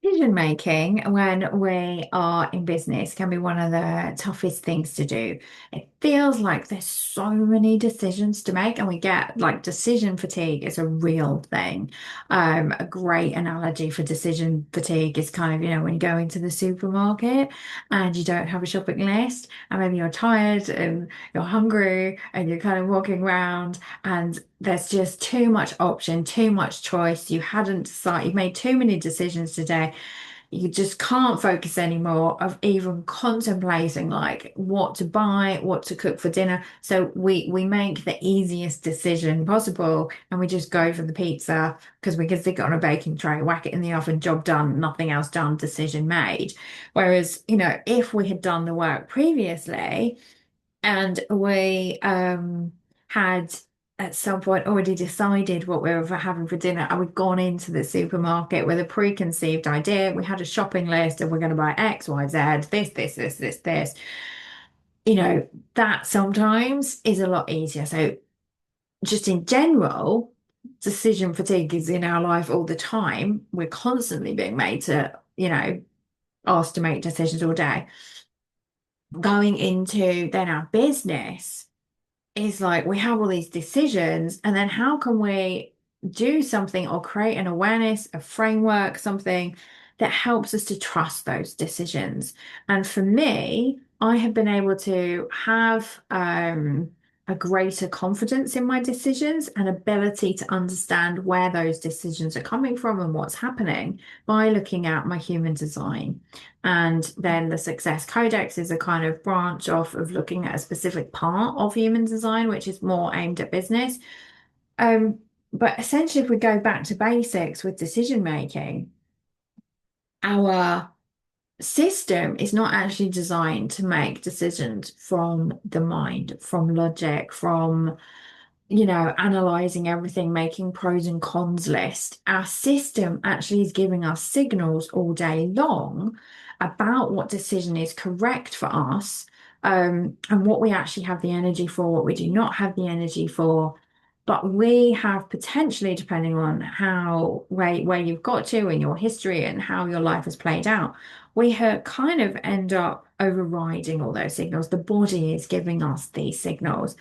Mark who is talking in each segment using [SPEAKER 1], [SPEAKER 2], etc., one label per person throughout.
[SPEAKER 1] Decision making when we are in business can be one of the toughest things to do. It feels like there's so many decisions to make, and we get like decision fatigue is a real thing. A great analogy for decision fatigue is kind of, when you go into the supermarket and you don't have a shopping list, and maybe you're tired and you're hungry and you're kind of walking around and there's just too much option, too much choice. You hadn't decided, you've made too many decisions today. You just can't focus anymore of even contemplating like what to buy, what to cook for dinner. So we make the easiest decision possible and we just go for the pizza because we can stick it on a baking tray, whack it in the oven, job done, nothing else done, decision made. Whereas, if we had done the work previously, and we had at some point already decided what we were having for dinner, and we'd gone into the supermarket with a preconceived idea. We had a shopping list and we're going to buy X, Y, Z, this. That sometimes is a lot easier. So just in general, decision fatigue is in our life all the time. We're constantly being made to, asked to make decisions all day. Going into then our business is like we have all these decisions, and then how can we do something or create an awareness, a framework, something that helps us to trust those decisions? And for me, I have been able to have a greater confidence in my decisions and ability to understand where those decisions are coming from and what's happening by looking at my human design. And then the Success Codex is a kind of branch off of looking at a specific part of human design, which is more aimed at business. Um, but essentially, if we go back to basics with decision making, our system is not actually designed to make decisions from the mind, from logic, from analyzing everything, making pros and cons list. Our system actually is giving us signals all day long about what decision is correct for us, and what we actually have the energy for, what we do not have the energy for. But we have potentially, depending on how where you've got to in your history and how your life has played out, we have kind of end up overriding all those signals. The body is giving us these signals,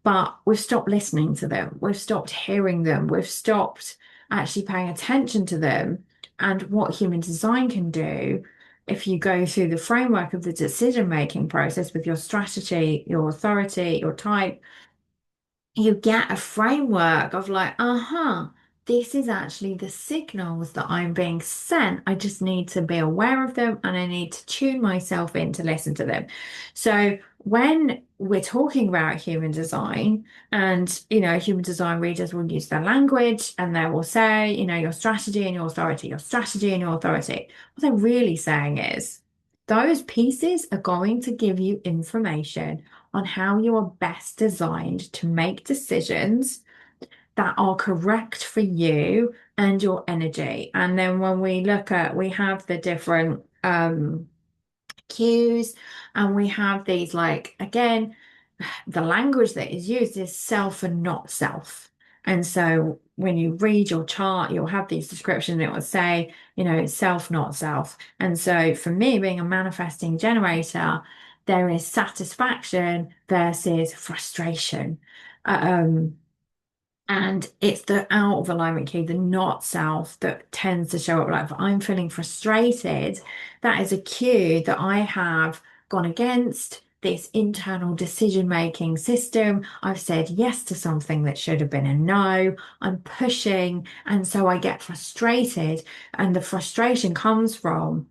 [SPEAKER 1] but we've stopped listening to them. We've stopped hearing them. We've stopped actually paying attention to them. And what human design can do, if you go through the framework of the decision-making process with your strategy, your authority, your type, you get a framework of like, this is actually the signals that I'm being sent. I just need to be aware of them and I need to tune myself in to listen to them. So when we're talking about human design, and human design readers will use their language and they will say, your strategy and your authority, your strategy and your authority. What they're really saying is those pieces are going to give you information on how you are best designed to make decisions that are correct for you and your energy. And then when we have the different cues, and we have these, like, again, the language that is used is self and not self. And so when you read your chart, you'll have these descriptions, it will say, self, not self. And so for me, being a manifesting generator, there is satisfaction versus frustration. Um, and it's the out of alignment key, the not self, that tends to show up. Like if I'm feeling frustrated, that is a cue that I have gone against this internal decision-making system. I've said yes to something that should have been a no. I'm pushing, and so I get frustrated. And the frustration comes from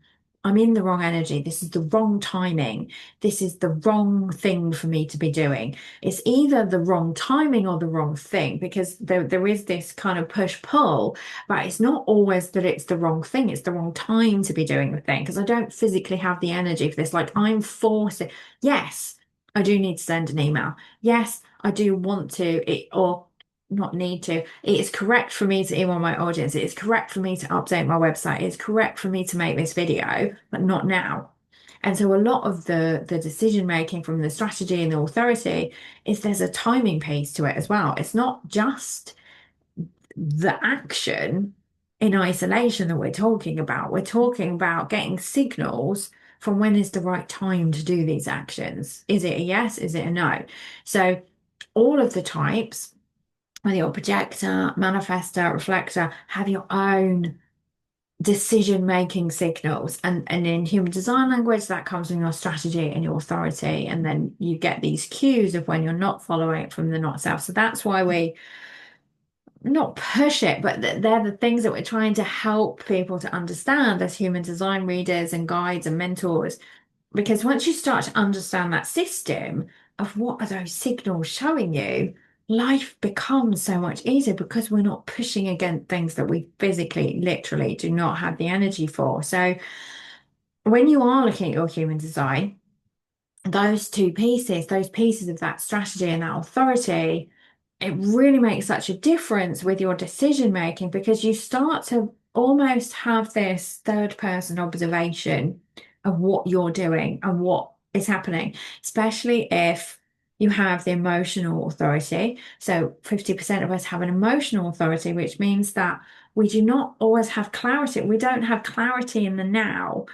[SPEAKER 1] I'm in the wrong energy. This is the wrong timing. This is the wrong thing for me to be doing. It's either the wrong timing or the wrong thing, because there is this kind of push-pull, but it's not always that it's the wrong thing. It's the wrong time to be doing the thing, because I don't physically have the energy for this. Like I'm forcing, yes, I do need to send an email. Yes, I do want to, or not need to. It is correct for me to email my audience. It is correct for me to update my website. It's correct for me to make this video, but not now. And so a lot of the decision making from the strategy and the authority is there's a timing piece to it as well. It's not just the action, in isolation that we're talking about. We're talking about getting signals from when is the right time to do these actions. Is it a yes? Is it a no? So all of the types, whether you're a projector, manifestor, reflector, have your own decision-making signals. And in human design language, that comes from your strategy and your authority. And then you get these cues of when you're not following it from the not self. So that's why we not push it, but they're the things that we're trying to help people to understand as human design readers and guides and mentors. Because once you start to understand that system of what are those signals showing you, life becomes so much easier because we're not pushing against things that we physically, literally do not have the energy for. So when you are looking at your human design, those two pieces, those pieces of that strategy and that authority, it really makes such a difference with your decision making because you start to almost have this third person observation of what you're doing and what is happening, especially if you have the emotional authority. So 50% of us have an emotional authority, which means that we do not always have clarity. We don't have clarity in the now.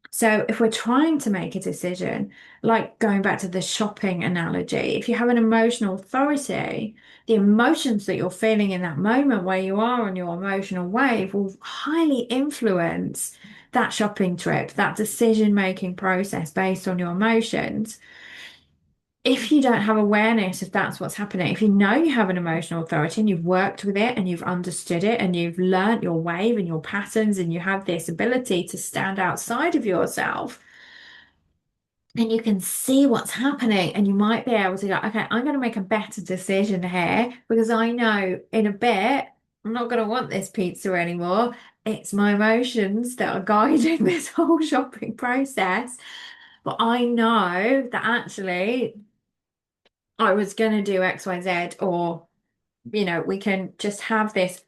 [SPEAKER 1] So if we're trying to make a decision, like going back to the shopping analogy, if you have an emotional authority, the emotions that you're feeling in that moment where you are on your emotional wave will highly influence that shopping trip, that decision-making process based on your emotions. If you don't have awareness if that's what's happening, if you know you have an emotional authority and you've worked with it and you've understood it and you've learnt your wave and your patterns and you have this ability to stand outside of yourself and you can see what's happening and you might be able to go, okay, I'm going to make a better decision here because I know in a bit I'm not going to want this pizza anymore. It's my emotions that are guiding this whole shopping process. But I know that actually I was going to do X, Y, Z, or, we can just have this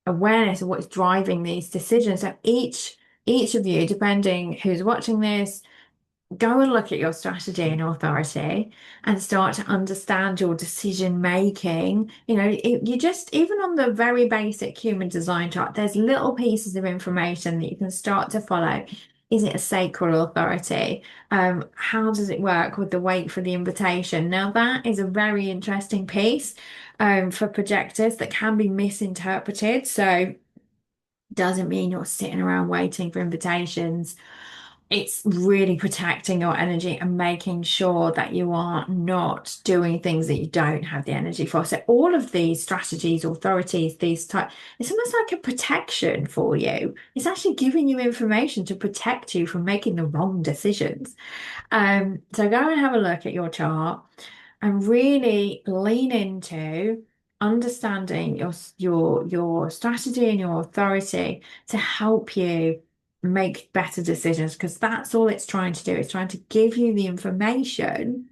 [SPEAKER 1] awareness of what's driving these decisions. So each of you, depending who's watching this, go and look at your strategy and authority and start to understand your decision making. You just, even on the very basic human design chart, there's little pieces of information that you can start to follow. Is it a sacral authority? How does it work with the wait for the invitation? Now, that is a very interesting piece for projectors that can be misinterpreted. So, doesn't mean you're sitting around waiting for invitations. It's really protecting your energy and making sure that you are not doing things that you don't have the energy for. So all of these strategies, authorities, these type, it's almost like a protection for you. It's actually giving you information to protect you from making the wrong decisions. So go and have a look at your chart and really lean into understanding your strategy and your authority to help you make better decisions because that's all it's trying to do. It's trying to give you the information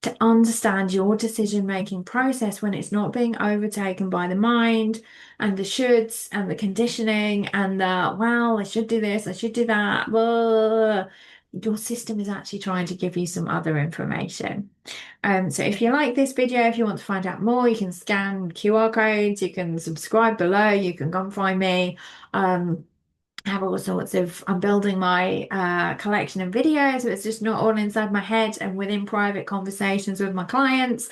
[SPEAKER 1] to understand your decision making process when it's not being overtaken by the mind and the shoulds and the conditioning and the, well, I should do this, I should do that. Blah. Your system is actually trying to give you some other information. So if you like this video, if you want to find out more, you can scan QR codes, you can subscribe below, you can come find me. Have all sorts of, I'm building my collection of videos, so it's just not all inside my head and within private conversations with my clients,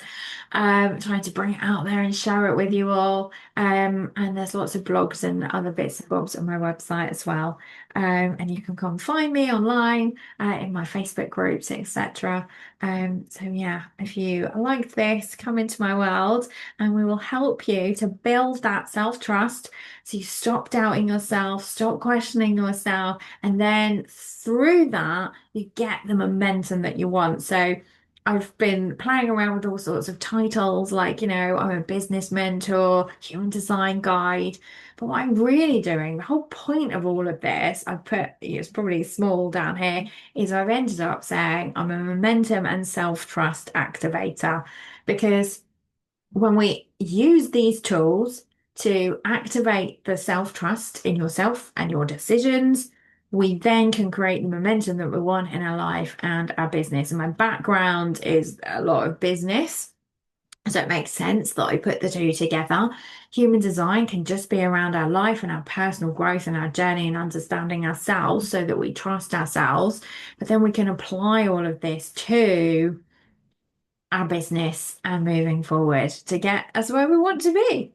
[SPEAKER 1] trying to bring it out there and share it with you all. And there's lots of blogs and other bits and bobs on my website as well. And you can come find me online in my Facebook groups, etc. So yeah, if you like this, come into my world and we will help you to build that self-trust so you stop doubting yourself, stop questioning yourself, and then through that, you get the momentum that you want. So I've been playing around with all sorts of titles like, I'm a business mentor, human design guide. But what I'm really doing, the whole point of all of this, I've put, it's probably small down here, is I've ended up saying I'm a momentum and self-trust activator because when we use these tools to activate the self-trust in yourself and your decisions, we then can create the momentum that we want in our life and our business. And my background is a lot of business. So it makes sense that I put the two together. Human design can just be around our life and our personal growth and our journey and understanding ourselves so that we trust ourselves. But then we can apply all of this to our business and moving forward to get us where we want to be.